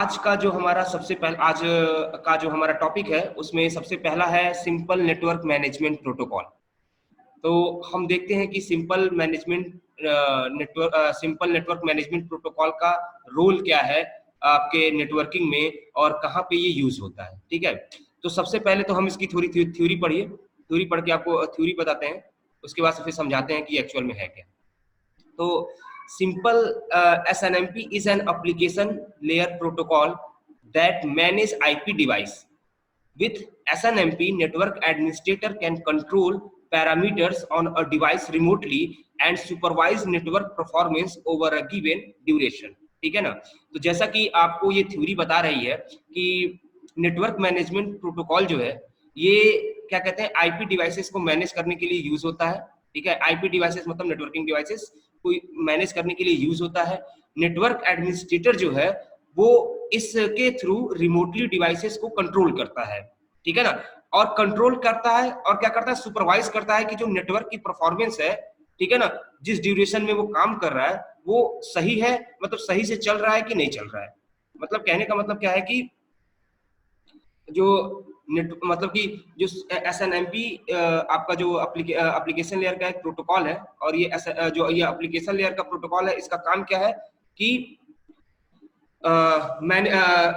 आज का जो हमारा आज का जो हमारा टॉपिक है उसमें सबसे पहला है सिंपल नेटवर्क मैनेजमेंट प्रोटोकॉल। तो हम देखते हैं कि सिंपल नेटवर्क मैनेजमेंट प्रोटोकॉल का रोल क्या है आपके नेटवर्किंग में और कहाँ पे ये यूज होता है। ठीक है, तो सबसे पहले तो हम इसकी थोड़ी थ्योरी पढ़िए, थ्योरी पढ़ के आपको थ्योरी बताते हैं, उसके बाद फिर समझाते हैं कि एक्चुअल में है क्या। तो simple SNMP is an application layer protocol that manage IP device. With SNMP, network administrator can control parameters on a device remotely and supervise network performance over a given duration. ठीक है ना। तो जैसा कि आपको ये थ्योरी बता रही है कि नेटवर्क मैनेजमेंट प्रोटोकॉल जो है ये क्या कहते हैं आईपी डिवाइसेस को मैनेज करने के लिए यूज होता है। ठीक है, आईपी डिवाइसेस मतलब नेटवर्किंग डिवाइसेस को मैनेज करने के लिए यूज होता है। नेटवर्क एडमिनिस्ट्रेटर जो है वो इसके थ्रू रिमोटली डिवाइसेस को कंट्रोल करता है। ठीक है ना, और कंट्रोल करता है और क्या करता है, सुपरवाइज करता है कि जो नेटवर्क की परफॉर्मेंस है, ठीक है ना, जिस ड्यूरेशन में वो काम कर रहा है वो सही है, मतलब सही से चल रहा है कि नहीं चल रहा है। मतलब कहने का मतलब क्या है कि जो मतलब कि जो SNMP आपका जो एप्लीकेशन लेयर का एक प्रोटोकॉल है और ये जो ये एप्लीकेशन लेयर का प्रोटोकॉल है इसका काम क्या है कि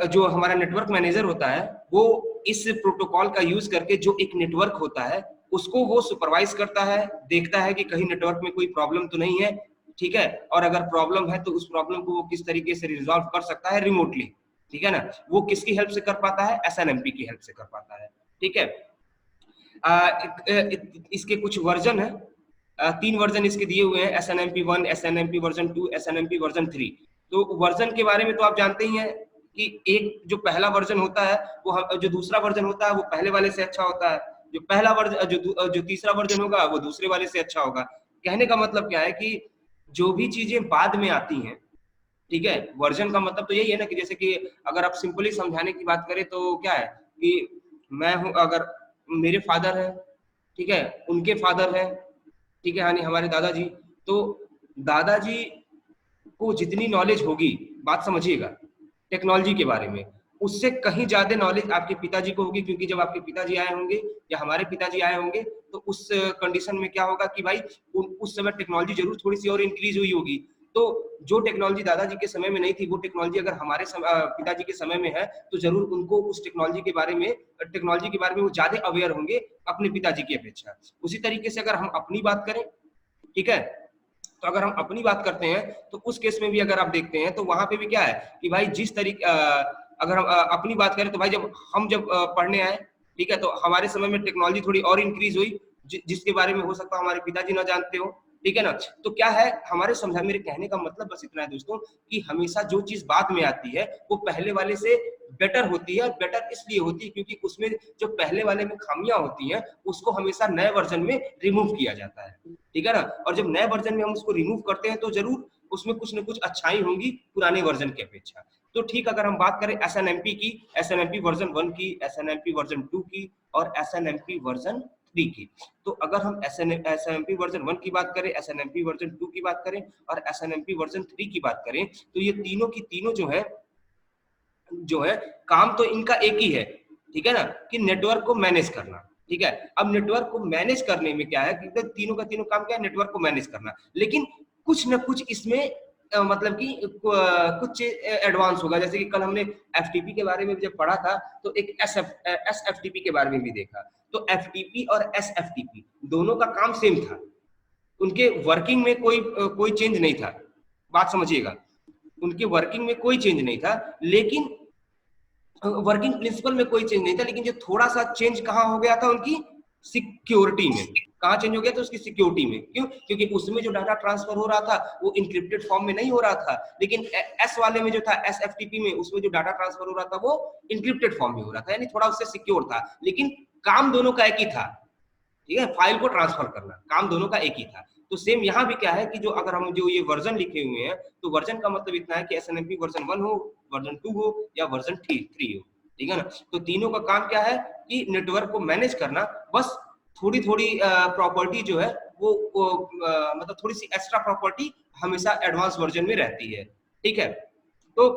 जो हमारा नेटवर्क मैनेजर होता है वो इस प्रोटोकॉल का यूज करके जो एक नेटवर्क होता है उसको वो सुपरवाइज करता है, देखता है कि कहीं नेटवर्क में कोई प्रॉब्लम तो नहीं है। ठीक है, और अगर प्रॉब्लम है तो उस प्रॉब्लम को वो किस तरीके से रिजॉल्व कर सकता है रिमोटली। ठीक है ना, वो किसकी हेल्प से कर पाता है, SNMP की हेल्प से कर पाता है। ठीक है, इसके कुछ वर्जन है, 3 वर्जन इसके दिए हुए हैं, SNMP 1, SNMP version 2, SNMP version 3। तो वर्जन के बारे में तो आप जानते ही हैं कि एक जो पहला वर्जन होता है वो जो दूसरा वर्जन होता है वो पहले वाले से अच्छा होता है, जो पहला वर्जन जो तीसरा वर्जन होगा वो दूसरे वाले से अच्छा होगा। कहने का मतलब क्या है कि जो भी चीजें बाद में आती हैं, ठीक है, वर्जन का मतलब तो यही है ना कि जैसे कि अगर आप सिंपली समझाने की बात करें तो क्या है कि मैं हूं, अगर मेरे फादर है, ठीक है, उनके फादर है, ठीक है, यानी हमारे दादाजी, तो दादाजी को जितनी नॉलेज होगी, बात समझिएगा, टेक्नोलॉजी के बारे में, उससे कहीं ज्यादा नॉलेज आपके पिताजी को होगी, क्योंकि जब आपके पिताजी आए होंगे या हमारे पिताजी आए होंगे तो उस कंडीशन में क्या होगा कि भाई उस समय टेक्नोलॉजी जरूर थोड़ी सी और इंक्रीज हुई होगी। तो जो टेक्नोलॉजी दादाजी के समय में नहीं थी वो टेक्नोलॉजी अगर हमारे पिताजी के समय में है तो जरूर उनको उस टेक्नोलॉजी के बारे में वो ज्यादा अवेयर होंगे अपने पिताजी की अपेक्षा। उसी तरीके से अगर हम अपनी बात करें, ठीक है, तो अगर हम अपनी बात करते हैं तो उस केस में भी अगर आप देखते हैं तो वहां पे भी क्या है कि भाई जिस तरीके अगर हम अपनी बात करें तो भाई जब पढ़ने आए, ठीक है, तो हमारे समय में टेक्नोलॉजी थोड़ी और इंक्रीज हुई जिसके बारे में हो सकता है हमारे पिताजी ना जानते हो। ठीक है ना, तो क्या है हमारे समझा, मेरे कहने का मतलब बस इतना है दोस्तों कि हमेशा जो चीज बाद में आती है वो पहले वाले से बेटर होती है, और बेटर इसलिए होती है क्योंकि उसमें जो पहले वाले में खामियां होती हैं उसको हमेशा नए वर्जन में रिमूव किया जाता है। ठीक है ना, और जब नए वर्जन में हम उसको रिमूव करते हैं तो जरूर उसमें कुछ न कुछ अच्छाई होंगी पुराने वर्जन की अपेक्षा। तो ठीक, अगर हम बात करें SNMP की, SNMP वर्जन 1 की, SNMP वर्जन 2 की और SNMP वर्जन 3 की, तो अगर हम SNMP वर्जन 1 की बात करें, SNMP वर्जन 2 की बात करें और SNMP वर्जन 3 की बात करें, तो ये तीनों की तीनों जो है काम तो इनका एक ही है। ठीक है ना, कि नेटवर्क को मैनेज करना। ठीक है, अब नेटवर्क को मैनेज करने में क्या है कि तीनों का तीनों काम क्या है, नेटवर्क को मैनेज करना, लेकिन कुछ न कुछ इसमें मतलब कि कुछ एडवांस होगा। जैसे कि कल हमने FTP के बारे में जब पढ़ा था तो एक SFTP के बारे में भी देखा। तो FTP और SFTP दोनों का काम सेम था, उनके वर्किंग में कोई चेंज नहीं था। बात समझिएगा, उनके वर्किंग में कोई चेंज नहीं था, लेकिन वर्किंग प्रिंसिपल में कोई चेंज नहीं था, लेकिन जो थोड़ा सा चेंज कहाँ हो गया था, उनकी सिक्योरिटी में। कहाँ चेंज हो गया था, उसकी सिक्योरिटी में। क्यों? क्योंकि उसमें जो डाटा ट्रांसफर हो रहा था वो इंक्रिप्टेड फॉर्म में नहीं हो रहा था, लेकिन एस वाले में जो था, SFTP में, उसमें जो डाटा ट्रांसफर हो रहा था वो इंक्रिप्टेड फॉर्म में हो रहा था, यानी थोड़ा उससे सिक्योर था, लेकिन काम दोनों का एक ही था। ठीक है, फाइल को ट्रांसफर करना काम दोनों का एक ही था। तो सेम यहाँ भी क्या है कि जो अगर हम जो ये वर्जन लिखे हुए हैं तो वर्जन का मतलब इतना है कि SNMP वर्जन 1 हो, वर्जन 2 हो या वर्जन 3 हो। ठीक है ना, तो तीनों का काम क्या है कि नेटवर्क को मैनेज करना, बस थोड़ी थोड़ी प्रॉपर्टी जो है वो मतलब थोड़ी सी एक्स्ट्रा प्रॉपर्टी हमेशा एडवांस वर्जन में रहती है। ठीक है, तो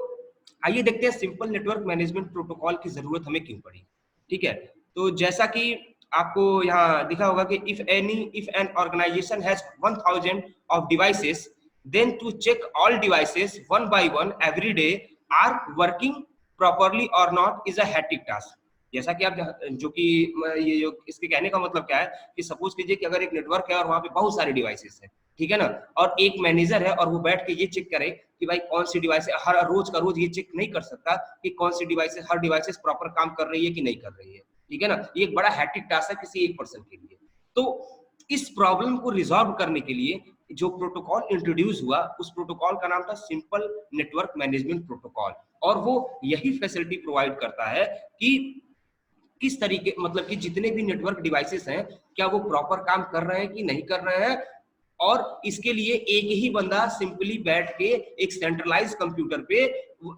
आइए देखते हैं सिंपल नेटवर्क मैनेजमेंट प्रोटोकॉल की जरूरत हमें क्यों पड़ी। ठीक है, तो जैसा कि आपको यहाँ दिखा होगा कि if an organization has 1000 of devices, then to check all devices one by one every day are working properly or not is a hectic task। जैसा कि आप जो कि ये जो इसके कहने का मतलब क्या है कि सपोज कीजिए कि अगर एक नेटवर्क है और वहां पे बहुत सारे डिवाइसेस हैं, ठीक है ना, और एक मैनेजर है और वो बैठ के ये चेक करे कि भाई कौन सी डिवाइस हर रोज का रोज ये चेक नहीं कर सकता कि कौन सी डिवाइसेस हर डिवाइसेस प्रॉपर काम कर रही है कि नहीं कर रही है, ठीक है ना। ये एक बड़ा हैक्टिक टास्क है किसी एक पर्सन के लिए। तो इस प्रॉब्लम को रिजॉल्व करने के लिए जो प्रोटोकॉल इंट्रोड्यूस हुआ उस प्रोटोकॉल का नाम था सिंपल नेटवर्क मैनेजमेंट प्रोटोकॉल, और वो यही फैसिलिटी प्रोवाइड करता है कि किस तरीके मतलब कि जितने भी नेटवर्क डिवाइसेस हैं क्या वो प्रॉपर काम कर रहे हैं कि नहीं कर रहे हैं, और इसके लिए एक ही बंदा सिंपली बैठ के एक सेंट्रलाइज कंप्यूटर पे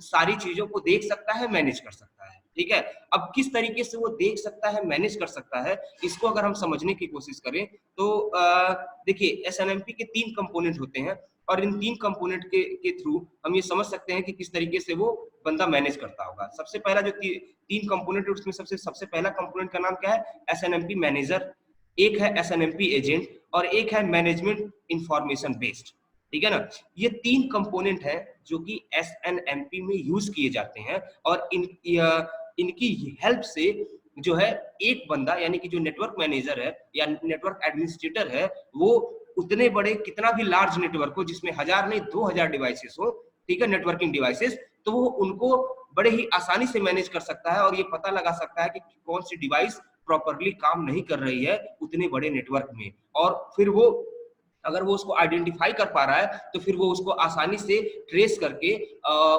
सारी चीजों को देख सकता है, मैनेज कर सकता है। ठीक है, अब किस तरीके से वो देख सकता है, मैनेज कर सकता है, इसको अगर हम समझने की कोशिश करें तो देखिए एसएनएमपी के 3 कंपोनेंट होते हैं और इन 3 कंपोनेंट के थ्रू हम ये समझ सकते हैं कि किस तरीके से वो बंदा मैनेज करता होगा। सबसे पहला जो 3 कंपोनेंट है उसमें सबसे पहला कंपोनेंट का नाम क्या है, एसएनएमपी मैनेजर, एक है एसएनएमपी एजेंट और एक है मैनेजमेंट इंफॉर्मेशन बेस्ड। ठीक है ना, ये 3 कंपोनेंट है जो कि एसएनएमपी में यूज किए जाते हैं और इनकी हेल्प से जो है एक बंदा यानी कि जो नेटवर्क मैनेजर है या नेटवर्क एडमिनिस्ट्रेटर है वो उतने बड़े कितना भी लार्ज नेटवर्क हो जिसमें 1000 नहीं 2000 डिवाइसेस हो, ठीक है, नेटवर्किंग डिवाइसेस, तो वो उनको बड़े ही आसानी से मैनेज कर सकता है और ये पता लगा सकता है कि कौन सी डिवाइस प्रॉपरली काम नहीं कर रही है उतने बड़े नेटवर्क में, और फिर वो अगर वो उसको आइडेंटिफाई कर पा रहा है तो फिर वो उसको आसानी से ट्रेस करके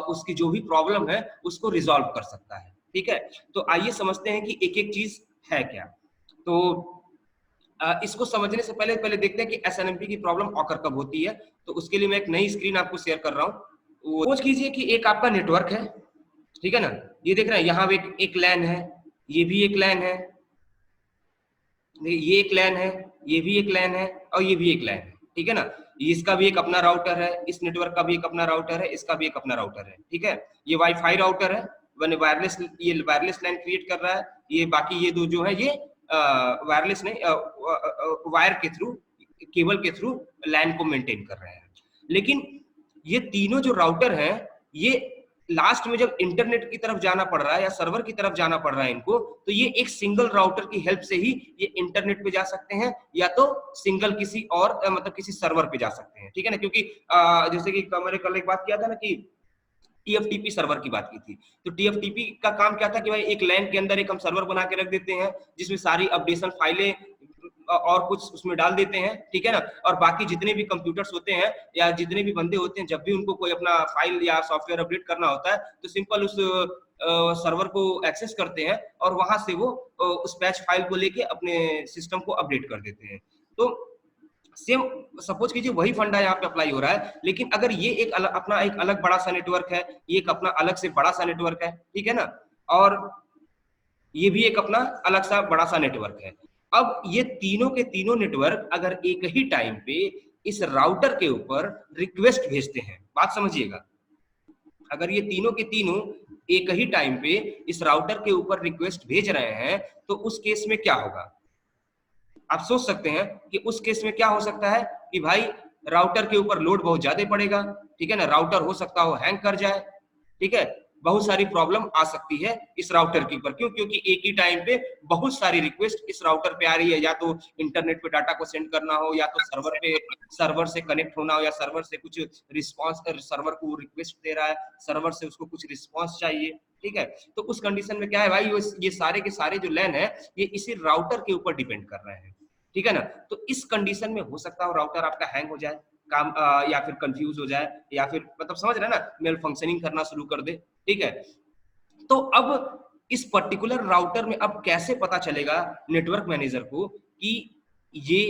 उसकी जो भी प्रॉब्लम है उसको रिजॉल्व कर सकता है। ठीक है, तो आइए समझते हैं कि एक एक चीज है क्या। तो इसको समझने से पहले देखते हैं कि एसएनएमपी की प्रॉब्लम ऑकर कब होती है। तो उसके लिए मैं एक नई स्क्रीन आपको शेयर कर रहा हूँ। सोच कीजिए कि एक आपका नेटवर्क है, ठीक है ना, ये देख रहे हैं यहाँ एक लैन है, ये भी एक लैन है, ये एक लैन है, ये भी एक लैन है और ये भी एक लैन है, ठीक है ना। इसका भी एक अपना राउटर है, इस नेटवर्क का भी एक अपना राउटर है, इसका भी एक अपना राउटर है, ठीक है। ये वाईफाई राउटर है, वायरलेस, ये वायरलेस लाइन क्रिएट कर रहा है, ये बाकी ये दो जो है ये वायरलेस नहीं वायर के थ्रू, केबल के थ्रू लैन को मेंटेन कर रहे हैं। लेकिन ये तीनों जो राउटर हैं ये लास्ट में जब इंटरनेट की तरफ जाना पड़ रहा है या सर्वर की तरफ जाना पड़ रहा है इनको, तो ये एक सिंगल राउटर की हेल्प से ही ये इंटरनेट पे जा सकते हैं या तो सिंगल किसी और मतलब किसी सर्वर पे जा सकते हैं, ठीक है ना। क्योंकि जैसे कि मैंने कल एक बात किया था ना कि टीएफटीपी सर्वर की बात की थी, तो टीएफटीपी का काम क्या था कि भाई एक लैन के अंदर एक हम सर्वर बना के रख देते हैं जिसमें सारी अपडेशन फाइलें और कुछ उसमें डाल देते हैं, ठीक है ना, और बाकी जितने भी कंप्यूटर्स होते हैं या जितने भी बंदे होते हैं जब भी उनको कोई अपना फाइल या सॉफ्टवेयर अपडेट करना होता है तो सिंपल उस सर्वर को एक्सेस करते हैं और वहां से वो उस पैच फाइल को लेके अपने सिस्टम को अपडेट कर देते हैं। तो सेम सपोज कीजिए वही फंडा यहाँ पे अप्लाई हो रहा है, लेकिन अगर ये एक अपना एक अलग बड़ा सा नेटवर्क है, ये एक अपना अलग से बड़ा सा नेटवर्क है, ठीक है ना, और ये भी एक अपना अलग सा बड़ा सा नेटवर्क है। अब ये तीनों के तीनों नेटवर्क अगर एक ही टाइम पे इस राउटर के ऊपर रिक्वेस्ट भेजते हैं, बात समझिएगा, अगर ये तीनों के तीनों एक ही टाइम पे इस राउटर के ऊपर रिक्वेस्ट भेज रहे हैं तो उस केस में क्या होगा, आप सोच सकते हैं कि उस केस में क्या हो सकता है कि भाई राउटर के ऊपर लोड बहुत ज्यादा पड़ेगा, ठीक है ना, राउटर हो सकता हो हैंग कर जाए, ठीक है, बहुत सारी प्रॉब्लम आ सकती है इस राउटर के ऊपर। क्यों? क्योंकि एक ही टाइम पे बहुत सारी रिक्वेस्ट इस राउटर पे आ रही है, या तो इंटरनेट पे डाटा को सेंड करना हो, या तो सर्वर से कनेक्ट होना हो, या सर्वर से कुछ रिस्पांस, सर्वर को रिक्वेस्ट दे रहा है, सर्वर से उसको कुछ रिस्पांस चाहिए, ठीक है। तो उस कंडीशन में क्या है भाई, ये सारे के सारे जो लैन है ये इसी राउटर के ऊपर डिपेंड कर रहे हैं, ठीक है ना। तो इस कंडीशन में हो सकता है राउटर आपका हैंग हो जाए, काम या फिर कंफ्यूज हो जाए, या फिर मतलब समझ रहे हैं ना, मेल फंक्शनिंग करना शुरू कर दे, ठीक है। तो अब इस पर्टिकुलर राउटर में अब कैसे पता चलेगा नेटवर्क मैनेजर को कि ये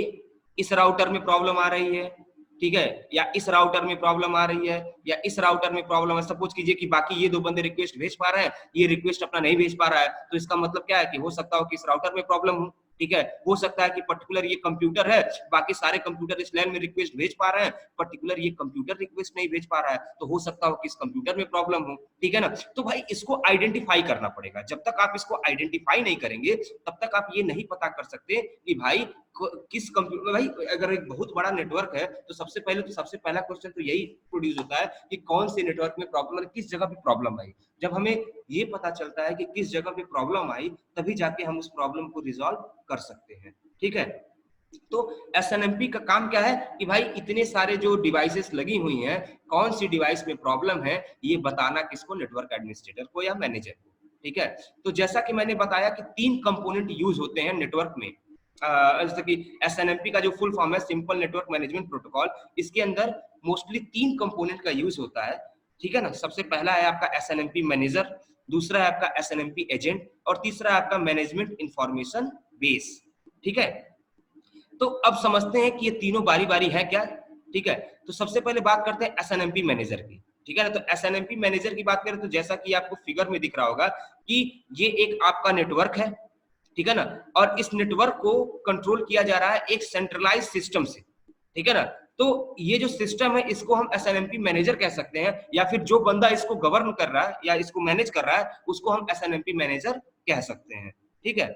इस राउटर में प्रॉब्लम आ रही है, ठीक है, या इस राउटर में प्रॉब्लम आ रही है, या इस राउटर में प्रॉब्लम है। सपोज कीजिए कि बाकी ये दो बंदे रिक्वेस्ट भेज पा रहे हैं, ये रिक्वेस्ट अपना नहीं भेज पा रहा है, तो इसका मतलब क्या है कि हो सकता हो कि इस राउटर में प्रॉब्लम हो, ठीक है, हो सकता है कि पर्टिकुलर ये कंप्यूटर है, बाकी सारे कंप्यूटर इस लैन में रिक्वेस्ट भेज पा रहे हैं, पर्टिकुलर ये कंप्यूटर रिक्वेस्ट नहीं भेज पा रहा है, तो हो सकता हो कि इस कंप्यूटर में प्रॉब्लम हो, ठीक है ना। तो भाई इसको आइडेंटिफाई करना पड़ेगा। जब तक आप इसको आइडेंटिफाई नहीं करेंगे तब तक आप ये नहीं पता कर सकते कि भाई किस कंप्यूटर, भाई अगर एक बहुत बड़ा नेटवर्क है तो सबसे पहला क्वेश्चन तो यही प्रोड्यूस होता है कि कौन से नेटवर्क में प्रॉब्लम, किस जगह पे प्रॉब्लम आई। जब हमें ये पता चलता है कि किस जगह पे प्रॉब्लम आई, तभी जाके हम उस प्रॉब्लम को रिजॉल्व कर सकते हैं, ठीक है। तो एसएनएमपी का काम क्या है कि भाई इतने सारे जो डिवाइसेस लगी हुई हैं, कौन सी डिवाइस में प्रॉब्लम है ये बताना किसको, नेटवर्क एडमिनिस्ट्रेटर को या मैनेजर को, ठीक है। तो जैसा कि मैंने बताया कि 3 कंपोनेंट यूज होते हैं नेटवर्क में, जैसे कि एसएनएमपी का जो फुल फॉर्म है सिंपल नेटवर्क मैनेजमेंट प्रोटोकॉल, इसके अंदर मोस्टली 3 कंपोनेंट का यूज होता है, ठीक है ना। सबसे पहला है आपका एसएनएमपी मैनेजर, दूसरा है आपका एसएनएमपी एजेंट और तीसरा है आपका मैनेजमेंट इंफॉर्मेशन बेस, ठीक है। तो अब समझते हैं कि ये तीनों बारी बारी है क्या, ठीक है। तो सबसे पहले बात करते हैं एसएनएमपी मैनेजर की, ठीक है ना। तो एसएनएमपी मैनेजर की बात करें तो जैसा कि आपको फिगर में दिख रहा होगा कि ये एक आपका नेटवर्क है, ठीक है ना, और इस नेटवर्क को कंट्रोल किया जा रहा है एक सेंट्रलाइज सिस्टम से, ठीक है ना। तो ये जो सिस्टम है इसको हम एसएनएमपी मैनेजर कह सकते हैं, या फिर जो बंदा इसको गवर्न कर रहा है या इसको मैनेज कर रहा है उसको हम एसएनएमपी मैनेजर कह सकते हैं, ठीक है।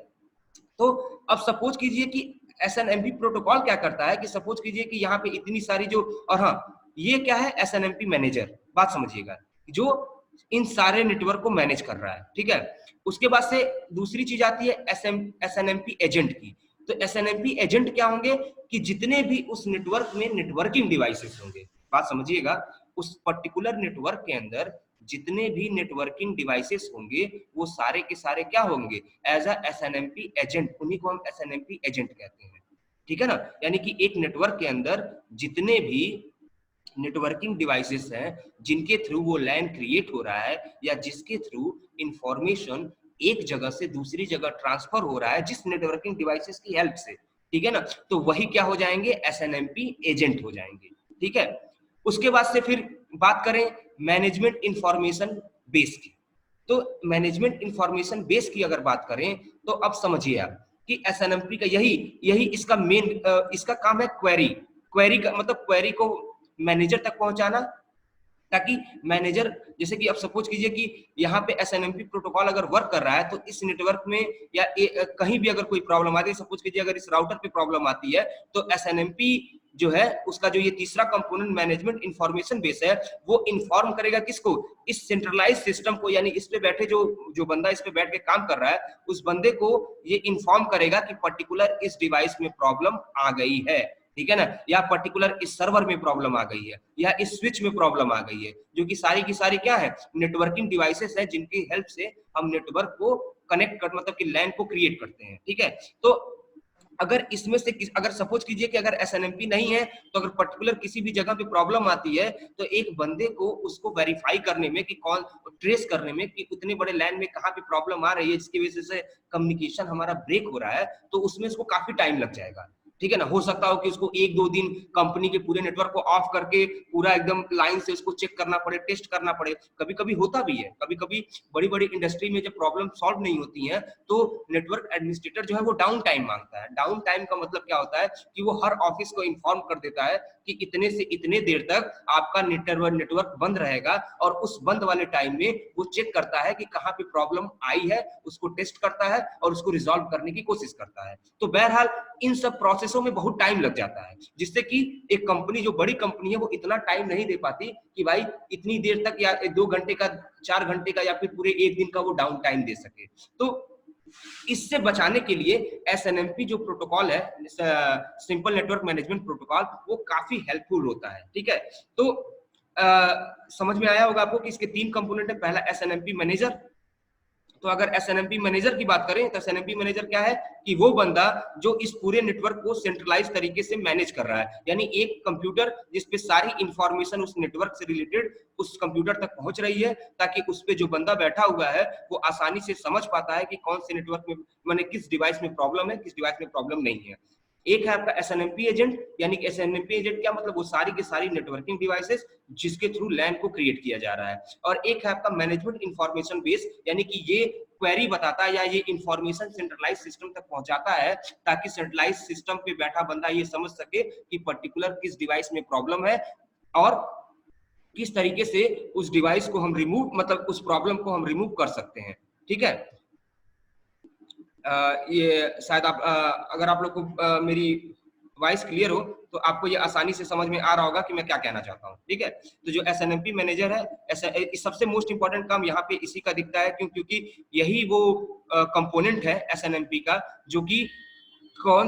तो अब सपोज कीजिए कि एसएनएमपी प्रोटोकॉल क्या करता है कि सपोज कीजिए कि यहाँ पे इतनी सारी जो, और हाँ ये क्या है एसएनएमपी मैनेजर, बात समझिएगा, जो इन सारे नेटवर्क को मैनेज कर रहा है, ठीक है। उसके बाद से दूसरी चीज आती है एसएनएमपी एजेंट की। तो एसएनएमपी एजेंट क्या होंगे कि जितने भी उस नेटवर्क में नेटवर्किंग डिवाइसेस होंगे, बात समझिएगा, उस पर्टिकुलर नेटवर्क के अंदर जितने भी नेटवर्किंग डिवाइसेस होंगे वो सारे के सारे क्या होंगे, एज अ एसएनएमपी एजेंट, उन्हीं को हम एसएनएमपी एजेंट कहते हैं, ठीक है ना। यानी कि एक नेटवर्क के अंदर जितने भी नेटवर्किंग डिवाइसेस हैं जिनके थ्रू वो लैन क्रिएट हो रहा है या जिसके थ्रू इंफॉर्मेशन एक जगह से दूसरी जगह ट्रांसफर हो रहा है जिस नेटवर्किंग डिवाइसेस की हेल्प से, ठीक है ना, तो वही क्या हो जाएंगे, एसएनएमपी एजेंट हो जाएंगे, ठीक है। उसके बाद से फिर बात करें मैनेजमेंट इंफॉर्मेशन बेस की। तो मैनेजमेंट इंफॉर्मेशन बेस की अगर बात करें तो अब समझिए आप कि एसएनएमपी का यही इसका मेन इसका काम है क्वेरी का मतलब क्वेरी को मैनेजर तक पहुंचाना, ताकि मैनेजर, जैसे कि अब सपोज कीजिए कि यहाँ पे एसएनएमपी प्रोटोकॉल अगर वर्क कर रहा है तो इस नेटवर्क में या कहीं भी अगर कोई प्रॉब्लम आती है, सपोज कीजिए अगर इस राउटर पे प्रॉब्लम आती है तो एसएनएमपी जो है उसका जो ये तीसरा कंपोनेंट मैनेजमेंट इंफॉर्मेशन बेस है वो इन्फॉर्म करेगा किसको, इस सेंट्रलाइज सिस्टम को, यानी इस पे बैठे जो बंदा इस पे बैठ के काम कर रहा है उस बंदे को ये इन्फॉर्म करेगा कि पर्टिकुलर इस डिवाइस में प्रॉब्लम आ गई है, ठीक है ना, या पर्टिकुलर इस सर्वर में प्रॉब्लम आ गई है या इस स्विच में प्रॉब्लम आ गई है, जो कि सारी की सारी क्या है, नेटवर्किंग डिवाइसेस है जिनकी हेल्प से हम नेटवर्क को कनेक्ट कर मतलब कि लैन को क्रिएट करते हैं, ठीक है। तो अगर इसमें से अगर सपोज कीजिए कि अगर एसएनएमपी नहीं है तो अगर पर्टिकुलर किसी भी जगह पे प्रॉब्लम आती है तो एक बंदे को उसको वेरीफाई करने में कि कौन ट्रेस करने में कि उतने बड़े लैन में कहाँ पे प्रॉब्लम आ रही है जिसकी वजह से कम्युनिकेशन हमारा ब्रेक हो रहा है, तो उसमें इसको काफी टाइम लग जाएगा, ठीक है ना। हो सकता हो कि उसको 1-2 दिन कंपनी के पूरे नेटवर्क को ऑफ करके पूरा एकदम लाइन से उसको चेक करना पड़े, टेस्ट करना पड़े, कभी कभी होता भी है, कभी कभी बड़ी बड़ी इंडस्ट्री में जब प्रॉब्लम सॉल्व नहीं होती है तो नेटवर्क एडमिनिस्ट्रेटर जो है वो डाउन टाइम मांगता है। डाउन टाइम का मतलब क्या होता है कि वो हर ऑफिस को इन्फॉर्म कर देता है कि इतने से इतने देर तक आपका नेटवर्क बंद रहेगा, और उस बंद वाले टाइम में वो चेक करता है कि कहाँ पे प्रॉब्लम आई है, उसको टेस्ट करता है और उसको रिजॉल्व करने की कोशिश करता है। तो बहरहाल इन सब प्रोसेसों में बहुत टाइम लग जाता है, जिससे कि एक कंपनी जो बड़ी कंपनी है वो इतना टाइम नहीं दे पाती कि भाई इतनी देर तक या 2 घंटे का, 4 घंटे का या फिर पूरे 1 दिन का वो डाउन टाइम दे सके। तो इससे बचाने के लिए एसएनएमपी जो प्रोटोकॉल है, सिंपल नेटवर्क मैनेजमेंट प्रोटोकॉल, वो काफी हेल्पफुल होता है, ठीक है। तो समझ में आया होगा आपको कि इसके 3 कंपोनेंट है। पहला एसएनएमपी मैनेजर। तो अगर एसएनएमपी मैनेजर की बात करें तो एसएनएमपी मैनेजर क्या है कि वो बंदा जो इस पूरे नेटवर्क को सेंट्रलाइज तरीके से मैनेज कर रहा है, यानी एक कंप्यूटर जिसपे सारी इंफॉर्मेशन उस नेटवर्क से रिलेटेड उस कंप्यूटर तक पहुंच रही है, ताकि उस पे जो बंदा बैठा हुआ है वो आसानी से समझ पाता है कि कौन से नेटवर्क में, माने किस डिवाइस में प्रॉब्लम है, किस डिवाइस में प्रॉब्लम नहीं है। एक है आपका एसएनएमपी एजेंट, यानी कि एसएनएमपी एजेंट क्या मतलब, वो सारी की सारी नेटवर्किंग डिवाइसेस जिसके थ्रू लैन को क्रिएट किया जा रहा है। और एक है आपका मैनेजमेंट इंफॉर्मेशन बेस, यानी कि ये क्वेरी बताता है या ये इंफॉर्मेशन सेंट्रलाइज सिस्टम तक पहुंचाता है, ताकि सेंट्रलाइज सिस्टम पे बैठा बंदा ये समझ सके कि पर्टिकुलर किस डिवाइस में प्रॉब्लम है और किस तरीके से उस डिवाइस को हम रिमूव, मतलब उस प्रॉब्लम को हम रिमूव कर सकते हैं। ठीक है, ये शायद आप अगर आप लोग को मेरी वॉइस क्लियर हो तो आपको ये आसानी से समझ में आ रहा होगा कि मैं क्या कहना चाहता हूँ। ठीक है, तो जो एसएनएमपी मैनेजर है, सबसे मोस्ट इंपॉर्टेंट काम यहाँ पे इसी का दिखता है, क्योंकि यही वो कंपोनेंट है एसएनएमपी का जो कि कौन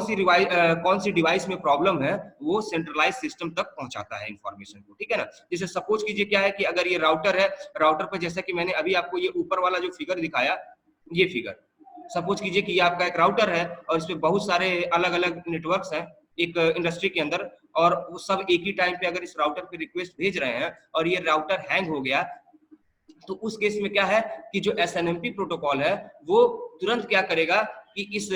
सी डिवाइस में प्रॉब्लम है वो सेंट्रलाइज सिस्टम तक पहुंचाता है इंफॉर्मेशन को। ठीक है ना, जैसे सपोज कीजिए क्या है कि अगर ये राउटर है, राउटर पर जैसा कि मैंने अभी आपको ये ऊपर वाला जो फिगर दिखाया, ये फिगर सपोज कीजिए कि ये आपका एक राउटर है और इसमें बहुत सारे अलग अलग नेटवर्क्स हैं एक इंडस्ट्री के अंदर, और वो सब एक ही टाइम पे अगर इस राउटर पे रिक्वेस्ट भेज रहे हैं और ये राउटर हैंग हो गया, तो उस केस में क्या है कि जो एसएनएमपी प्रोटोकॉल है वो तुरंत क्या करेगा कि इस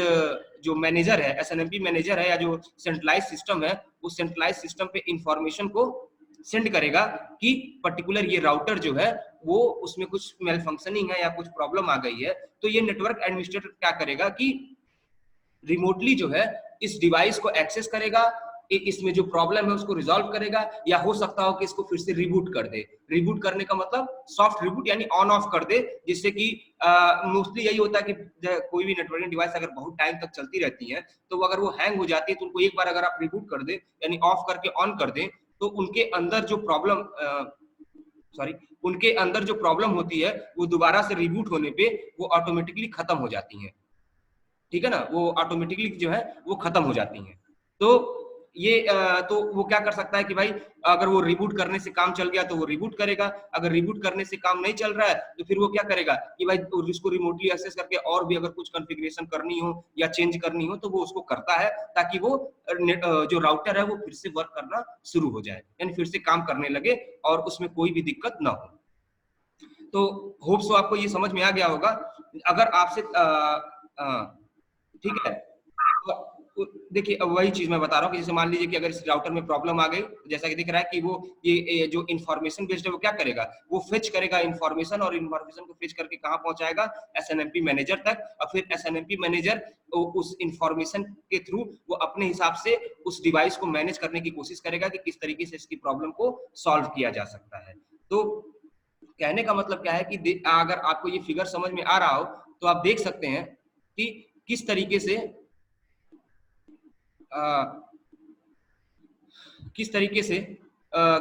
जो मैनेजर है, एसएनएमपी मैनेजर है या जो सेंट्रलाइज सिस्टम है, उस सेंट्रलाइज सिस्टम पे इंफॉर्मेशन को सेंड करेगा कि पर्टिकुलर ये राउटर जो है वो उसमें कुछ मेल फंक्शनिंग है या कुछ प्रॉब्लम आ गई है। तो ये नेटवर्क एडमिनिस्ट्रेटर क्या करेगा कि रिमोटली जो है इस डिवाइस को एक्सेस करेगा, इसमें जो प्रॉब्लम है उसको रिजॉल्व करेगा, या हो सकता हो कि इसको फिर से रिबूट कर दे। रिबूट करने का मतलब सॉफ्ट रिबूट यानी ऑन ऑफ कर दे, जिससे कि मोस्टली यही होता है कि कोई भी नेटवर्किंग डिवाइस अगर बहुत टाइम तक चलती रहती है तो अगर वो हैंग हो जाती है तो उनको एक बार अगर आप रिबूट कर दे यानी ऑफ करके ऑन कर दे, तो उनके अंदर जो प्रॉब्लम होती है वो दोबारा से रिबूट होने पे वो ऑटोमेटिकली खत्म हो जाती है। ठीक है ना, वो ऑटोमेटिकली जो है वो खत्म हो जाती हैं। तो ये तो वो क्या कर सकता है कि भाई अगर वो रिबूट करने से काम चल गया तो वो रिबूट करेगा, अगर रिबूट करने से काम नहीं चल रहा है तो फिर वो क्या करेगा कि भाई उसको रिमोटली एक्सेस करके और भी अगर कुछ कॉन्फ़िगरेशन करनी हो या चेंज करनी हो तो वो उसको करता है, ताकि वो जो राउटर है वो फिर से वर्क करना शुरू हो जाए, यानी फिर से काम करने लगे और उसमें कोई भी दिक्कत ना हो। तो होप सो आपको ये समझ में आ गया होगा। अगर आपसे ठीक है, देखिए अब वही चीज मैं बता रहा हूँ कि जैसे मान लीजिए कि अगर इस राउटर में प्रॉब्लम आ गई, जैसा कि दिख रहा है कि वो ये जो इंफॉर्मेशन बेस्ड है वो क्या करेगा, वो फेच करेगा इंफॉर्मेशन, और इंफॉर्मेशन को फेच करके कहाँ पहुंचाएगा, एसएनएमपी मैनेजर तक, और फिर एसएनएमपी मैनेजर उस इंफॉर्मेशन के थ्रू वो अपने हिसाब से उस डिवाइस को मैनेज करने की कोशिश करेगा कि किस तरीके से इसकी प्रॉब्लम को सॉल्व किया जा सकता है। तो कहने का मतलब क्या है कि अगर आपको ये फिगर समझ में आ रहा हो तो आप देख सकते हैं कि किस तरीके से क्या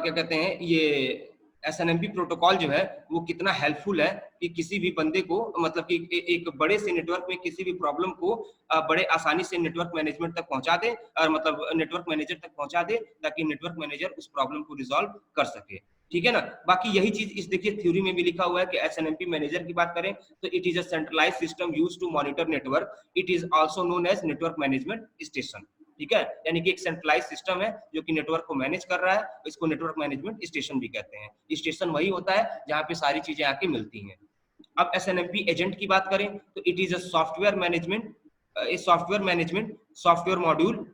कहते हैं ये एसएनएमपी प्रोटोकॉल जो है वो कितना हेल्पफुल है कि किसी भी बंदे को, मतलब कि एक बड़े से नेटवर्क में किसी भी प्रॉब्लम को बड़े आसानी से नेटवर्क मैनेजमेंट तक पहुंचा दे, और मतलब नेटवर्क मैनेजर तक पहुंचा दे, ताकि नेटवर्क मैनेजर उस प्रॉब्लम को रिजॉल्व कर सके। ठीक है ना, बाकी यही चीज इस देखिए थ्योरी में भी लिखा हुआ है कि एसएनएमपी मैनेजर की बात करें तो it is a centralized system used to monitor network, it is also known as network management station. ठीक है, यानी कि एक सेंट्रलाइज सिस्टम है जो कि नेटवर्क को मैनेज कर रहा है, इसको नेटवर्क मैनेजमेंट स्टेशन भी कहते हैं। स्टेशन वही होता है जहां पे सारी चीजें आके मिलती हैं। अब एसएनएमपी एजेंट की बात करें तो it is a software management software module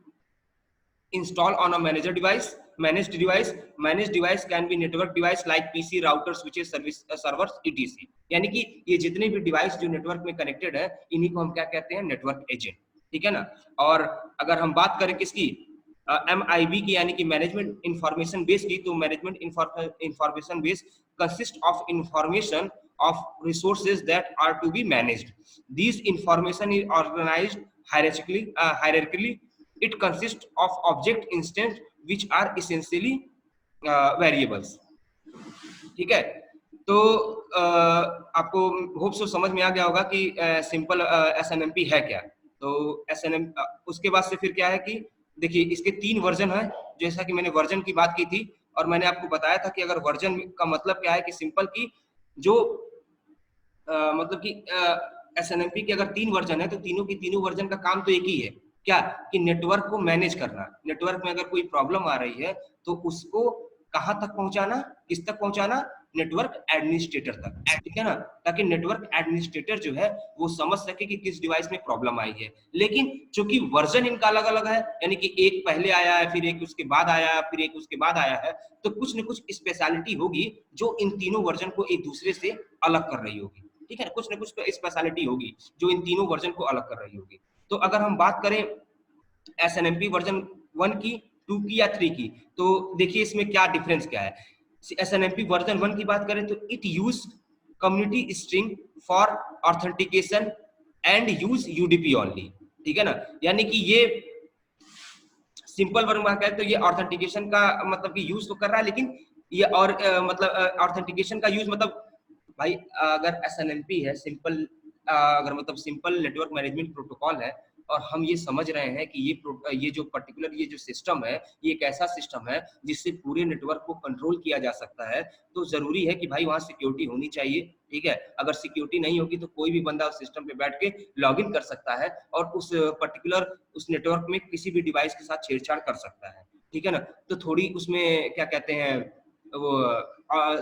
install on a managed device can be network device like PC, routers, switches, servers etc। यानी कि ये जितने भी डिवाइस जो नेटवर्क में कनेक्टेड है इन्हीं को हम क्या कहते हैं, नेटवर्क एजेंट। ठीक है ना, और अगर हम बात करें किसकी, MIB की यानी कि मैनेजमेंट इंफॉर्मेशन बेस की, तो management information base consist of information of resources that are to be managed. These information is organized hierarchically. It consists of object instance which are essentially variables। ठीक है, तो आपको hope so समझ में आ गया होगा कि सिंपल एसएनएमपी है क्या। तो एसएनएम उसके बाद से फिर क्या है कि देखिए इसके 3 वर्जन है, जैसा कि मैंने वर्जन की बात की थी, और मैंने आपको बताया था कि अगर वर्जन का मतलब क्या है कि सिंपल की जो मतलब कि एसएनएमपी के अगर 3 वर्जन है तो तीनों की तीनों वर्जन का काम तो एक ही है, क्या कि नेटवर्क को मैनेज करना। नेटवर्क में अगर कोई प्रॉब्लम आ रही है तो उसको कहां तक पहुंचाना, किस तक पहुंचाना, नेटवर्क एडमिनिस्ट्रेटर तक। ठीक है ना, ताकि नेटवर्क एडमिनिस्ट्रेटर जो है वो समझ सके कि किस डिवाइस में प्रॉब्लम आई है। लेकिन चूंकि वर्जन इनका अलग अलग है, यानी कि एक पहले आया है, फिर एक उसके बाद आया है, फिर एक उसके बाद आया है, तो कुछ न कुछ स्पेशलिटी होगी जो इन तीनों वर्जन को एक दूसरे से अलग कर रही होगी। ठीक है, कुछ ना कुछ तो स्पेशलिटी होगी जो इन तीनों वर्जन को अलग कर रही होगी। तो अगर हम बात करें SNMP वर्जन 1 की, 2 की या 3 की, तो देखिए इसमें क्या डिफरेंस क्या है। SNMP वर्जन 1 की बात करें तो it use community string for authentication and use UDP only, ठीक है ना, यानी कि ये सिंपल वर्ड में कहें तो ये ऑथेंटिकेशन का मतलब कि यूज तो कर रहा है, लेकिन ये और मतलब ऑथेंटिकेशन का यूज मतलब भाई अगर SNMP है सिंपल, अगर मतलब सिंपल नेटवर्क मैनेजमेंट प्रोटोकॉल है, और हम ये समझ रहे हैं कि ये जो पर्टिकुलर ये जो सिस्टम है ये एक ऐसा सिस्टम है जिससे पूरे नेटवर्क को कंट्रोल किया जा सकता है, तो जरूरी है कि भाई वहां सिक्योरिटी होनी चाहिए, ठीक है। अगर सिक्योरिटी नहीं होगी तो कोई भी बंदा उस सिस्टम पे बैठ के लॉग इन कर सकता है और उस पर्टिकुलर उस नेटवर्क में किसी भी डिवाइस के साथ छेड़छाड़ कर सकता है, ठीक है ना। तो थोड़ी उसमें क्या कहते हैं वो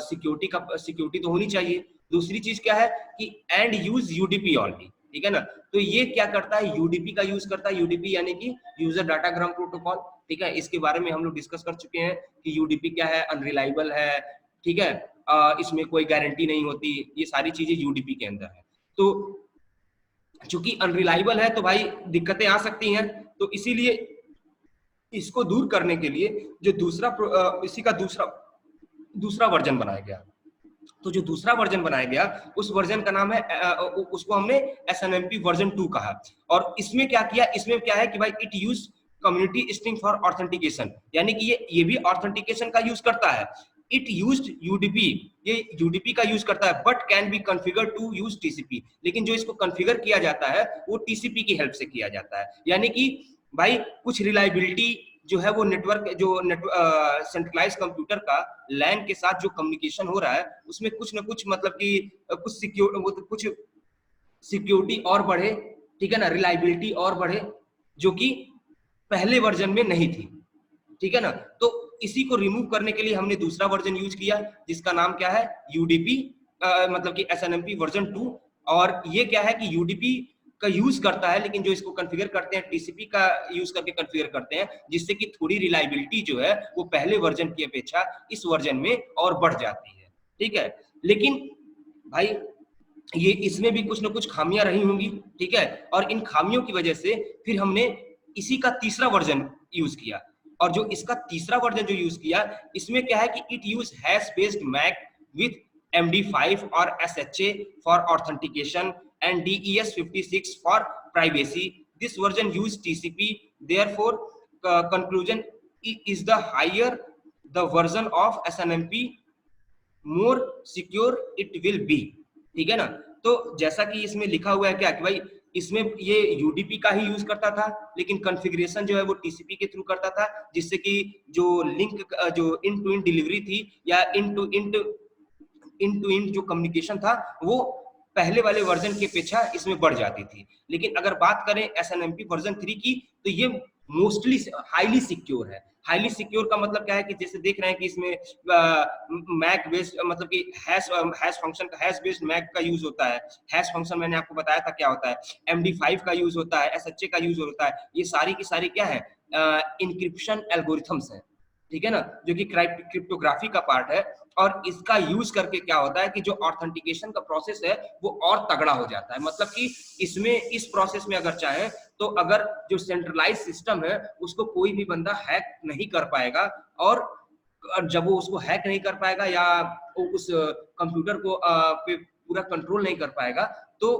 सिक्योरिटी तो होनी चाहिए। दूसरी चीज क्या है कि एंड यूज यूडीपी ओनली, ठीक है ना। तो ये क्या करता है, यूडीपी का यूज करता है, यूडीपी यानी कि यूजर डाटाग्राम प्रोटोकॉल, ठीक है। इसके बारे में हम लोग डिस्कस कर चुके हैं कि यूडीपी क्या है, अनरिलायबल है, ठीक है, इसमें कोई गारंटी नहीं होती, ये सारी चीजें यूडीपी के अंदर है। तो चूंकि अनरिलायबल है तो भाई दिक्कतें आ सकती हैं, तो इसीलिए इसको दूर करने के लिए जो इसी का दूसरा वर्जन बनाया गया। तो जो दूसरा वर्जन बनाया गया उस वर्जन का नाम है उसको हमने SNMP वर्जन 2 कहा। और इसमें क्या किया, इसमें क्या है कि भाई it use community string for authentication, यानी कि ये भी ऑथेंटिकेशन का यूज करता है। इट यूज्ड यूडीपी, ये यूडीपी का यूज करता है, but can be configure to use TCP, लेकिन जो इसको कॉन्फ़िगर किया जाता है वो टीसीपी की हेल्प से किया जाता है। यानी कि भाई कुछ रिलायबिलिटी जो है वो नेटवर्क जो सेंट्रलाइज कंप्यूटर का लैन के साथ जो कम्युनिकेशन हो रहा है उसमें कुछ ना कुछ मतलब कि कुछ सिक्योरिटी और बढ़े, ठीक है ना, रिलायबिलिटी और बढ़े, जो कि पहले वर्जन में नहीं थी, ठीक है ना। तो इसी को रिमूव करने के लिए हमने दूसरा वर्जन यूज किया जिसका नाम क्या है, यूडीपी, मतलब कि SNMP वर्जन 2। और ये क्या है कि यूडीपी का यूज करता है, लेकिन जो इसको कॉन्फ़िगर करते हैं टीसीपी का यूज करके कॉन्फ़िगर करते हैं, जिससे कि थोड़ी रिलायबिलिटी जो है वो पहले वर्जन की अपेक्षा इस वर्जन में और बढ़ जाती है, ठीक है। लेकिन भाई ये इसमें भी कुछ ना कुछ खामियां रही होंगी, ठीक है, और इन खामियों की वजह से फिर हमने इसी का तीसरा वर्जन यूज किया। और जो इसका तीसरा वर्जन जो यूज किया इसमें क्या है कि it use hash based MAC with MD5 और SHA for authentication and DES56 for privacy. This version use TCP. Therefore, conclusion is the higher the version of SNMP, more secure it will be, ठीक है ना। तो जैसा कि इसमें लिखा हुआ है क्या कि भाई इसमें ये यूडीपी का ही यूज करता था, लेकिन कॉन्फ़िगरेशन जो है वो टीसीपी के थ्रू करता था, जिससे कि जो लिंक जो इन टू इन डिलीवरी थी या इन टू इन जो कम्युनिकेशन था वो पहले वाले वर्जन की अपेक्षा इसमें बढ़ जाती थी। लेकिन अगर बात करें SNMP वर्जन 3 की तो ये मोस्टली हाईली सिक्योर है। हाईली सिक्योर का मतलब क्या है कि जैसे देख रहे हैं कि इसमें मैक बेस्ड मतलब कि हैश फंक्शन का हैश बेस्ड मैक का यूज होता है। हैश फंक्शन मैंने आपको बताया था क्या होता है, MD5 का यूज होता है, SHA का यूज होता है। ये सारी की सारी क्या है, इंक्रिप्शन एल्गोरिथम्स है, ठीक है ना, जो कि क्रिप्टोग्राफी का पार्ट है। और इसका यूज करके क्या होता है कि जो ऑथेंटिकेशन का प्रोसेस है वो और तगड़ा हो जाता है। मतलब कि इसमें इस प्रोसेस में अगर चाहे तो अगर जो सेंट्रलाइज सिस्टम है उसको कोई भी बंदा हैक नहीं कर पाएगा, और जब वो उसको हैक नहीं कर पाएगा या उस कंप्यूटर को पे पूरा कंट्रोल नहीं कर पाएगा, तो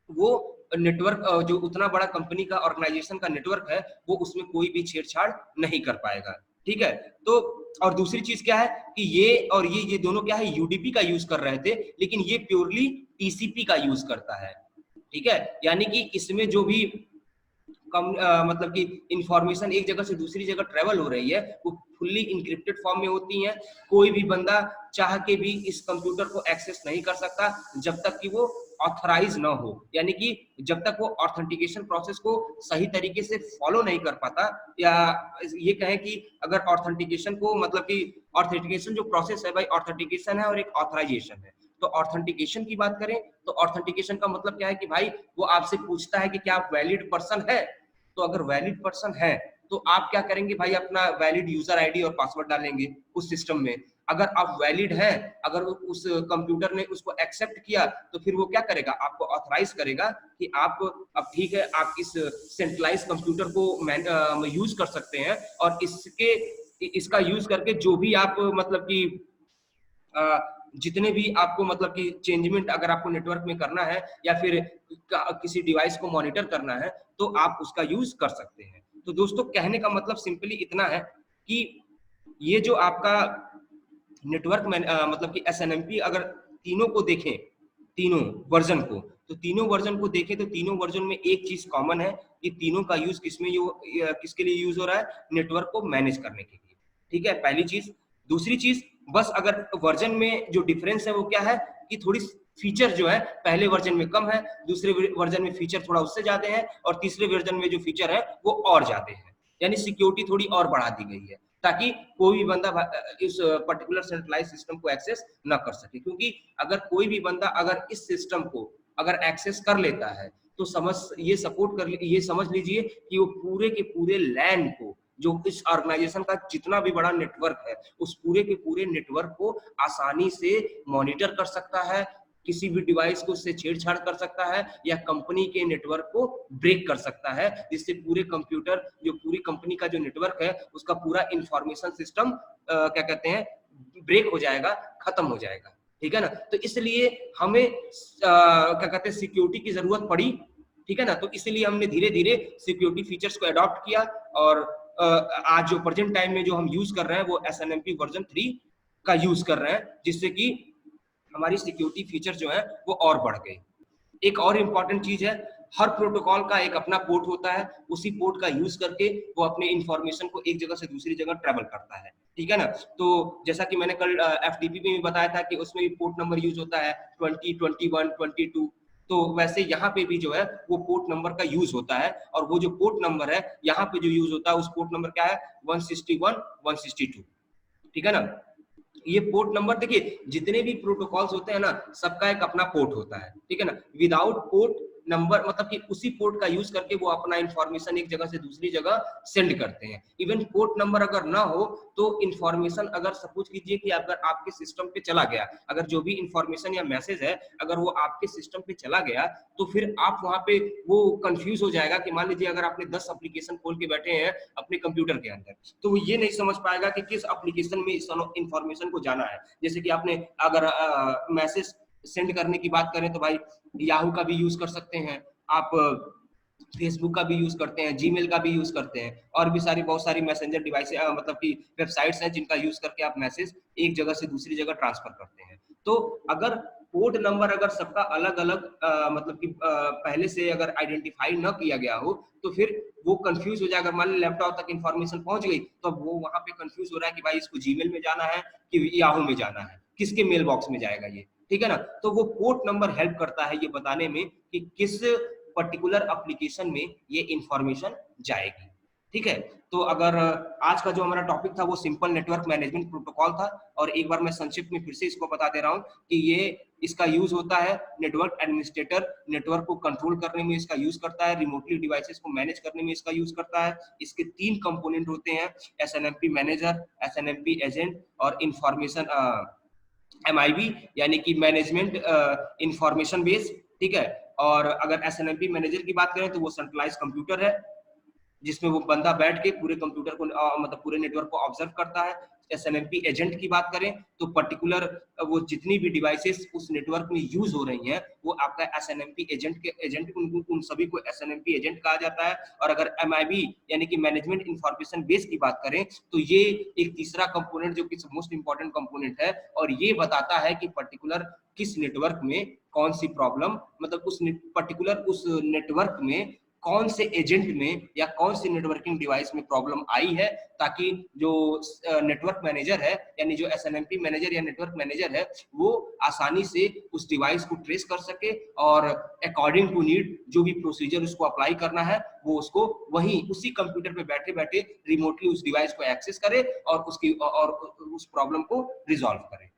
वो नेटवर्क जो उतना बड़ा कंपनी का ऑर्गेनाइजेशन का नेटवर्क है वो उसमें कोई भी छेड़छाड़ नहीं कर पाएगा, ठीक है। तो और दूसरी चीज क्या है कि ये दोनों क्या है, यूडीपी का यूज कर रहे थे, लेकिन ये प्योरली टीसीपी का यूज करता है, ठीक है। यानी कि इसमें जो भी मतलब कि इंफॉर्मेशन एक जगह से दूसरी जगह ट्रेवल हो रही है वो फुल्ली इंक्रिप्टेड फॉर्म में होती है। कोई भी बंदा चाह के भी इस कंप्यूटर को एक्सेस नहीं कर सकता जब तक कि वो ऑथराइज ना हो, यानी कि जब तक वो ऑथेंटिकेशन प्रोसेस को सही तरीके से फॉलो नहीं कर पाता, या ये कहें कि अगर ऑथेंटिकेशन को मतलब कि ऑथेंटिकेशन जो प्रोसेस है भाई, ऑथेंटिकेशन है और एक ऑथराइजेशन है। तो ऑथेंटिकेशन की बात करें तो ऑथेंटिकेशन का मतलब क्या है कि भाई वो आपसे पूछता है कि क्या आप वैलिड पर्सन है। तो अगर वैलिड पर्सन है तो आप क्या करेंगे भाई, अपना वैलिड यूजर आईडी और पासवर्ड डालेंगे उस सिस्टम में, अगर आप वैलिड हैं, अगर उस कंप्यूटर ने उसको एक्सेप्ट किया तो फिर वो क्या करेगा, आपको ऑथराइज करेगा कि आप अब ठीक है, आप इस सेंट्रलाइज कंप्यूटर को यूज कर सकते हैं, और इसका यूज करके जो भी आप मतलब कि जितने भी आपको मतलब कि चेंजमेंट अगर आपको नेटवर्क में करना है या फिर किसी डिवाइस को मॉनिटर करना है तो आप उसका यूज कर सकते हैं। तो दोस्तों कहने का मतलब सिंपली इतना है कि ये जो आपका नेटवर्क में मतलब कि एसएनएमपी अगर तीनों को देखें, तीनों वर्जन को, तो तीनों वर्जन को देखें तो तीनों वर्जन में एक चीज कॉमन है कि तीनों का यूज किसके लिए यूज हो रहा है, नेटवर्क को मैनेज करने के लिए। ठीक है, पहली चीज। दूसरी चीज, बस अगर वर्जन में जो डिफरेंस है वो क्या है कि थोड़ी फीचर जो है पहले वर्जन में कम है, दूसरे वर्जन में फीचर थोड़ा उससे ज्यादा है, और तीसरे वर्जन में जो फीचर है वो और ज्यादा है, यानी सिक्योरिटी थोड़ी और बढ़ा दी गई है ताकि कोई भी बंदा इस पर्टिकुलर सेंट्रलाइज सिस्टम को एक्सेस ना कर सके। क्योंकि अगर कोई भी बंदा अगर इस सिस्टम को अगर एक्सेस कर लेता है तो ये समझ लीजिए कि वो पूरे के पूरे लैंड को, जो इस ऑर्गेनाइजेशन का जितना भी बड़ा नेटवर्क है, उस पूरे के पूरे नेटवर्क को आसानी से मॉनिटर कर सकता है, किसी भी डिवाइस को उससे छेड़छाड़ कर सकता है, या कंपनी के नेटवर्क को ब्रेक कर सकता है, जिससे पूरे कंप्यूटर, जो पूरी कंपनी का जो नेटवर्क है उसका पूरा इंफॉर्मेशन सिस्टम क्या कहते हैं, ब्रेक हो जाएगा, खत्म हो जाएगा। ठीक है ना, तो इसलिए हमें क्या कहते हैं, सिक्योरिटी की जरूरत पड़ी। ठीक है ना, तो इसलिए हमने धीरे धीरे सिक्योरिटी फीचर्स को अडॉप्ट किया, और आज जो प्रेजेंट टाइम में जो हम यूज कर रहे हैं वो एसएनएमपी वर्जन 3 का यूज कर रहे हैं, जिससे कि हमारी सिक्योरिटी फीचर जो है वो और बढ़ गए। एक और इम्पॉर्टेंट चीज है, हर प्रोटोकॉल का एक अपना पोर्ट होता है, उसी पोर्ट का यूज करके वो अपने इंफॉर्मेशन को एक जगह से दूसरी जगह ट्रेवल करता है। ठीक है ना, तो जैसा कि मैंने कल एफटीपी में भी बताया था कि उसमें भी पोर्ट नंबर यूज होता है 20, 21, 22, तो वैसे यहाँ पे भी जो है वो पोर्ट नंबर का यूज होता है, और वो जो पोर्ट नंबर है यहाँ पे जो यूज होता है उस पोर्ट नंबर क्या है, 161, 162। ठीक है ना, ये पोर्ट नंबर देखिए, जितने भी प्रोटोकॉल्स होते हैं ना सबका एक अपना पोर्ट होता है। ठीक है ना, विदाउट पोर्ट नंबर मतलब कि उसी पोर्ट का यूज करके वो अपना इंफॉर्मेशन एक जगह से दूसरी जगह सेंड करते हैं। इवन पोर्ट नंबर अगर ना हो तो इंफॉर्मेशन, अगर सपोज कीजिए कि अगर आपके सिस्टम पे चला गया, अगर जो भी इंफॉर्मेशन या मैसेज है अगर वो आपके सिस्टम पे चला गया तो फिर आप वहां पे वो कंफ्यूज हो जाएगा कि मान लीजिए अगर आपने 10 एप्लीकेशन खोल के बैठे हैं अपने कंप्यूटर के अंदर, तो वो ये नहीं समझ पाएगा कि किस एप्लीकेशन में इस इंफॉर्मेशन को जाना है। जैसे कि आपने अगर मैसेज सेंड करने की बात करें तो भाई याहू का भी यूज कर सकते हैं आप, फेसबुक का भी यूज करते हैं, जीमेल का भी यूज करते हैं, और भी बहुत सारी मैसेंजर डिवाइस मतलब कि वेबसाइट्स हैं जिनका यूज करके आप मैसेज एक जगह से दूसरी जगह ट्रांसफर करते हैं। तो अगर पोर्ट नंबर अगर सबका अलग अलग मतलब कि पहले से अगर आइडेंटिफाई न किया गया हो तो फिर वो कंफ्यूज हो जाएगा। अगर मान ली लैपटॉप तक इन्फॉर्मेशन पहुंच गई तो वो वहां पे कंफ्यूज हो रहा है कि भाई इसको जीमेल में जाना है कि याहू में जाना है, किसके मेल बॉक्स में जाएगा ये। ठीक है ना, तो वो पोर्ट नंबर हेल्प करता है ये बताने में कि किस पर्टिकुलर एप्लीकेशन में ये इंफॉर्मेशन जाएगी। ठीक है, तो अगर आज का जो हमारा टॉपिक था वो सिंपल नेटवर्क मैनेजमेंट प्रोटोकॉल था, और एक बार मैं संक्षिप्त में फिर से इसको बता दे रहा हूँ कि ये इसका यूज होता है नेटवर्क एडमिनिस्ट्रेटर नेटवर्क को कंट्रोल करने में इसका यूज करता है, रिमोटली डिवाइसेस को मैनेज करने में इसका यूज करता है। इसके 3 कंपोनेंट होते हैं, एसएनएमपी मैनेजर, एसएनएमपी एजेंट और इंफॉर्मेशन MIB यानी कि मैनेजमेंट इंफॉर्मेशन बेस। ठीक है, और अगर एसएनएमपी मैनेजर की बात करें तो वो सेंट्रलाइज कंप्यूटर है जिसमें वो बंदा बैठ के पूरे कंप्यूटर को मतलब पूरे नेटवर्क को ऑब्जर्व करता है। एसएनएमपी एजेंट की बात करें तो पर्टिकुलर वो जितनी भी डिवाइसेस उस नेटवर्क में यूज हो रही हैं वो आपका एसएनएमपी एजेंट उन सभी को एसएनएमपी एजेंट कहा जाता है। और अगर MIB यानी कि मैनेजमेंट इंफॉर्मेशन बेस की बात करें तो ये एक तीसरा कंपोनेंट जो कि मोस्ट इंपॉर्टेंट कंपोनेंट है, और ये बताता है कि पर्टिकुलर किस नेटवर्क में कौन सी प्रॉब्लम, मतलब उस पर्टिकुलर उस नेटवर्क में कौन से एजेंट में या कौन सी नेटवर्किंग डिवाइस में प्रॉब्लम आई है, ताकि जो नेटवर्क मैनेजर है यानी जो एसएनएमपी मैनेजर या नेटवर्क मैनेजर है वो आसानी से उस डिवाइस को ट्रेस कर सके और अकॉर्डिंग टू नीड जो भी प्रोसीजर उसको अप्लाई करना है वो उसको वहीं उसी कंप्यूटर पे बैठे बैठे रिमोटली उस डिवाइस को एक्सेस करे और उस प्रॉब्लम को रिजॉल्व करे।